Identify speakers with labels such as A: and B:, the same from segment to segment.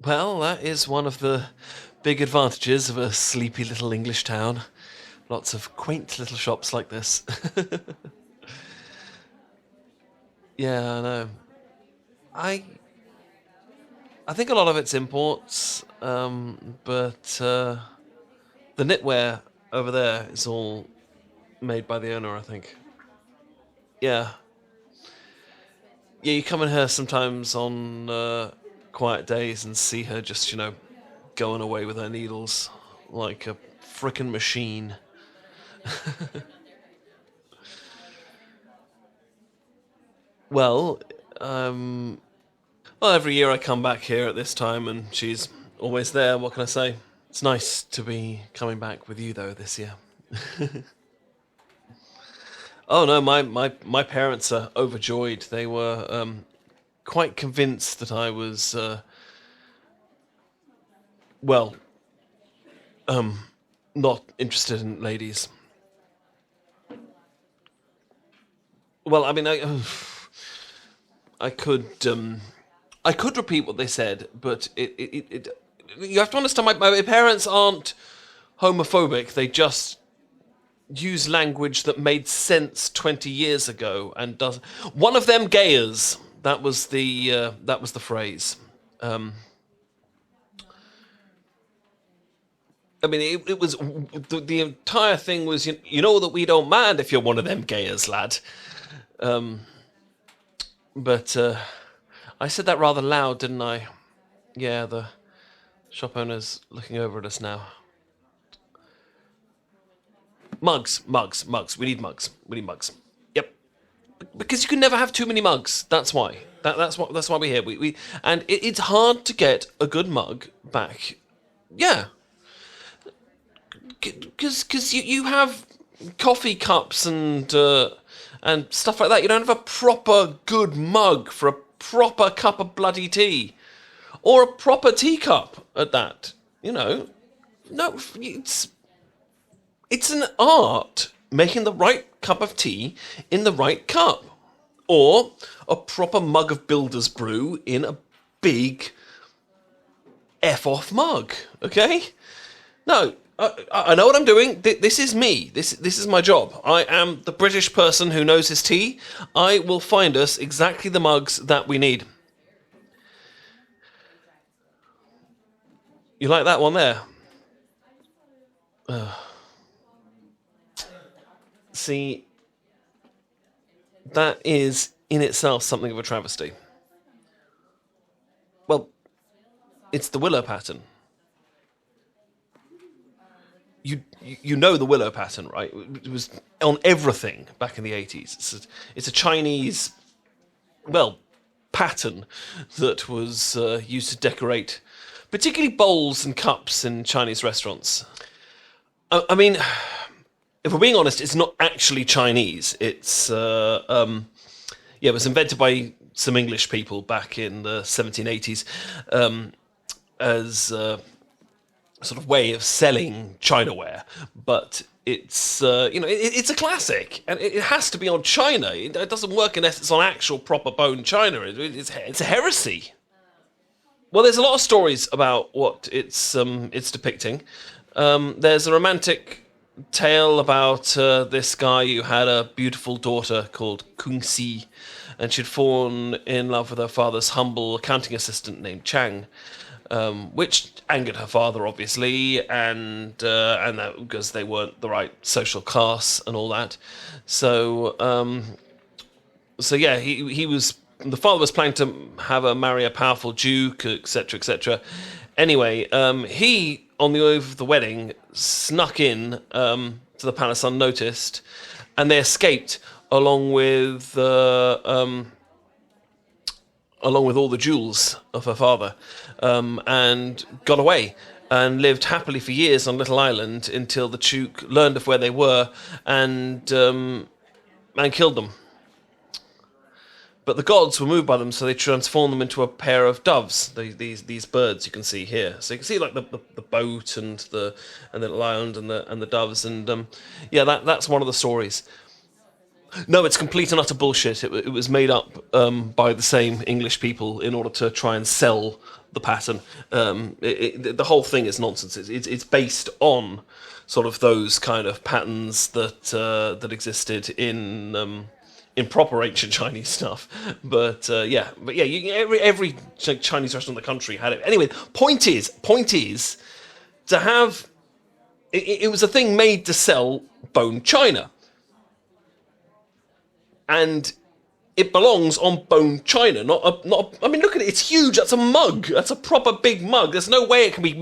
A: Well, that is one of the big advantages of a sleepy little English town. Lots of quaint little shops like this. Yeah, I know. I I think a lot of it's imports, but the knitwear over there is all made by the owner, I think. Yeah, yeah. You come in here sometimes on quiet days and see her just, going away with her needles like a frickin' machine. Well, um, well, every year I come back here at this time and she's always there. What can I say? It's nice to be coming back with you though this year. Oh no, my parents are overjoyed. They were quite convinced that I was well, not interested in ladies. Well, I mean, I could I could repeat what they said, but you have to understand. My parents aren't homophobic. They just use language that made sense 20 years ago and does. One of them gayers. That was the phrase. Um, I mean, it was the entire thing was you know that we don't mind if you're one of them gayers, lad. Um, but I said that rather loud, didn't I? Yeah, the shop owner's looking over at us now. Mugs, mugs, mugs. We need mugs. We need mugs. Yep. Because you can never have too many mugs. That's why. That's why we're here. We and it's hard to get a good mug back. Yeah, because you have coffee cups and stuff like that. You don't have a proper good mug for a proper cup of bloody tea, or a proper teacup at that. You know, no, it's an art making the right cup of tea in the right cup, or a proper mug of Builder's Brew in a big F off mug. Okay, no, I know what I'm doing. This is me. This is my job. I am the British person who knows his tea. I will find us exactly the mugs that we need. You like that one there? See, that is in itself something of a travesty. Well, it's the willow pattern. You know the willow pattern, right? It was on everything back in the 80s. It's a Chinese, well, pattern that was used to decorate particularly bowls and cups in Chinese restaurants. I mean, if we're being honest, it's not actually Chinese. Yeah, it was invented by some English people back in the 1780s as sort of way of selling Chinaware, but it's a classic, and it has to be on China. It doesn't work unless it's on actual proper bone China. It's a heresy. Well, there's a lot of stories about what it's depicting. There's a romantic tale about this guy who had a beautiful daughter called Kung Si, and she'd fallen in love with her father's humble accounting assistant named Chang, which angered her father, obviously, and that because they weren't the right social class and all that. So, so yeah, he was the father was planning to have her marry a powerful duke, etc., etc. Anyway, he on the eve of the wedding snuck in to the palace unnoticed, and they escaped along with along with all the jewels of her father, and got away and lived happily for years on Little Island until the Duke learned of where they were and killed them. But the gods were moved by them, so they transformed them into a pair of doves. These birds you can see here. So you can see like the boat and the little island and the doves, and yeah, that's one of the stories. No, it's complete and utter bullshit. It was made up by the same English people in order to try and sell the pattern. The whole thing is nonsense. It's based on sort of those kind of patterns that existed in proper ancient Chinese stuff. But yeah, every Chinese restaurant in the country had it. Anyway, point is to have it was a thing made to sell bone china. And it belongs on bone china, I mean, look at it. It's huge. That's a mug. That's a proper big mug. There's no way it can be.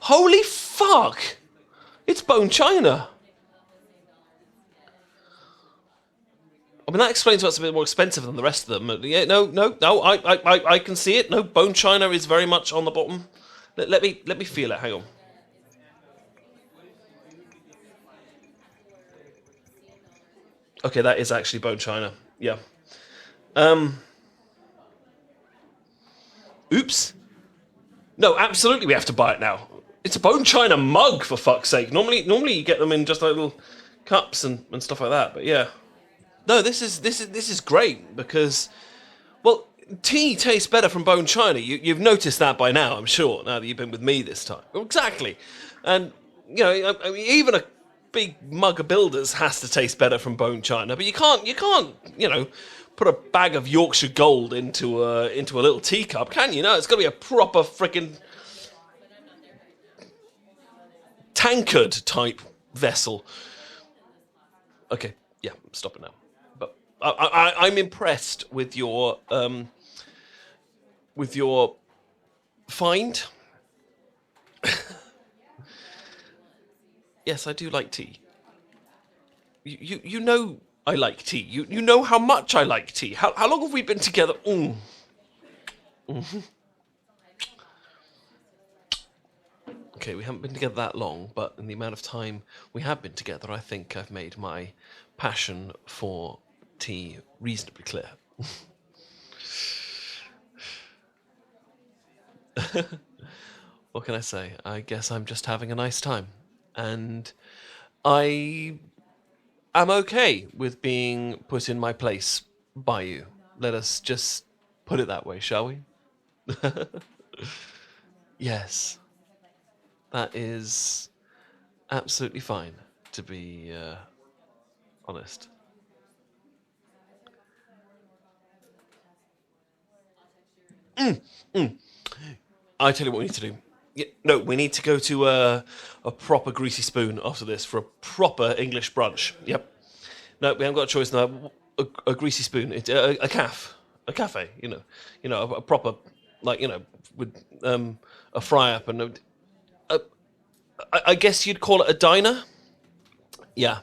A: Holy fuck! It's bone china. I mean, that explains why it's a bit more expensive than the rest of them. Yeah, no. I can see it. No, bone china is very much on the bottom. Let me feel it. Hang on. Okay, that is actually bone china. Yeah. Oops. No, absolutely, we have to buy it now. It's a bone china mug, for fuck's sake. Normally you get them in just like little cups and stuff like that. But yeah. No, this is great because, well, tea tastes better from bone china. You've noticed that by now, I'm sure. Now that you've been with me this time. Exactly. And you know, I mean, even a big mug of Builders has to taste better from bone china, but you can't, you know, put a bag of Yorkshire Gold into a little teacup, can you? No, it's got to be a proper freaking tankard type vessel. Okay, yeah, stop it now. But I'm impressed with your find. Yes, I do like tea. You know I like tea. You know how much I like tea. How long have we been together? Mm-hmm. Okay, we haven't been together that long, but in the amount of time we have been together, I think I've made my passion for tea reasonably clear. What can I say? I guess I'm just having a nice time. And I am okay with being put in my place by you. Let us just put it that way, shall we? Yes. That is absolutely fine, to be honest. I tell you what we need to do. Yeah, no, we need to go to a proper greasy spoon after this for a proper English brunch. Yep. No, we haven't got a choice now. A greasy spoon. It's a cafe. You know, a proper, like, you know, with a fry up and I guess you'd call it a diner. Yeah.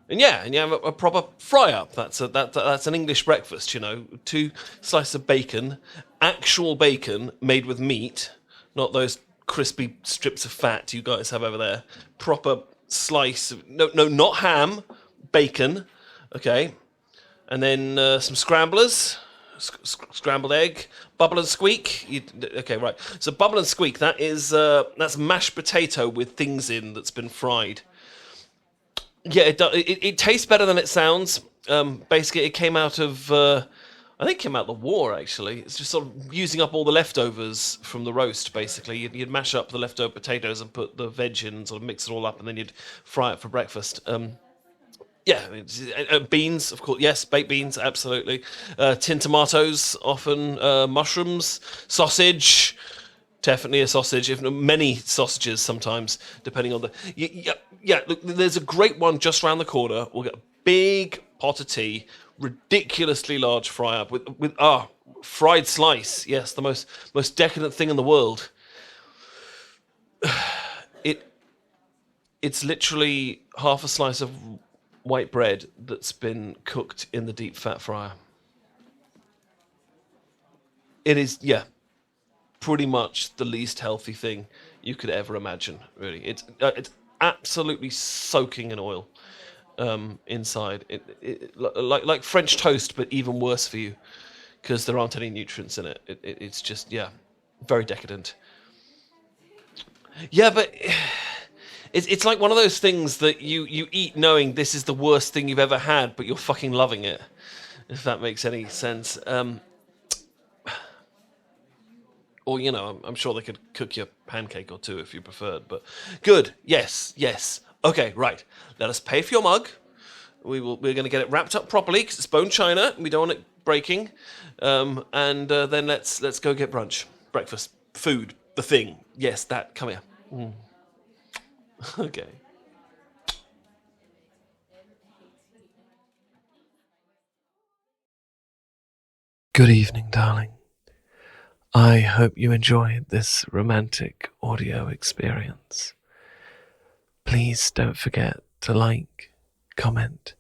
A: And you have a proper fry up. That's an English breakfast. You know, 2 slices of bacon, actual bacon made with meat. Not those crispy strips of fat you guys have over there. Proper slice of, no, not ham, bacon, okay? And then some scramblers, scrambled egg, bubble and squeak. Okay, right. So bubble and squeak, that's mashed potato with things in that's been fried. Yeah, it tastes better than it sounds. Basically, it came out of... I think it came out of the war, actually. It's just sort of using up all the leftovers from the roast, basically. You'd mash up the leftover potatoes and put the veg in and sort of mix it all up, and then you'd fry it for breakfast. Beans, of course. Yes, baked beans, absolutely. Tinned tomatoes, often. Mushrooms, sausage. Definitely a sausage, if not many sausages sometimes, depending on the... Yeah, look, there's a great one just around the corner. We'll get a big pot of tea, ridiculously large fry up with fried slice. Yes, the most decadent thing in the world. It's literally half a slice of white bread that's been cooked in the deep fat fryer. It is, yeah, pretty much the least healthy thing you could ever imagine. Really, it's absolutely soaking in oil. Inside, like French toast, but even worse for you because there aren't any nutrients in it. It's just, yeah, very decadent. Yeah, but It's like one of those things that you eat knowing this is the worst thing you've ever had, but you're fucking loving it. If that makes any sense. Or, I'm sure they could cook you a pancake or two if you preferred, but good. Yes, yes. Okay, right. Let us pay for your mug. We're going to get it wrapped up properly because it's bone china. We don't want it breaking. And then let's go get brunch, breakfast, food, the thing. Yes, that. Come here. Okay. Good evening, darling. I hope you enjoyed this romantic audio experience. Please don't forget to like, comment,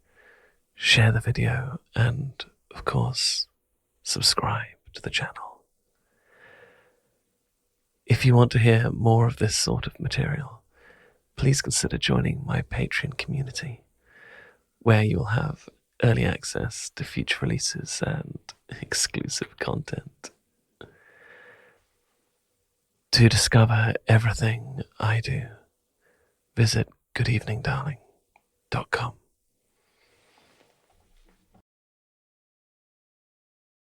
A: share the video, and, of course, subscribe to the channel. If you want to hear more of this sort of material, please consider joining my Patreon community, where you'll have early access to future releases and exclusive content. To discover everything I do, visit goodeveningdarling.com.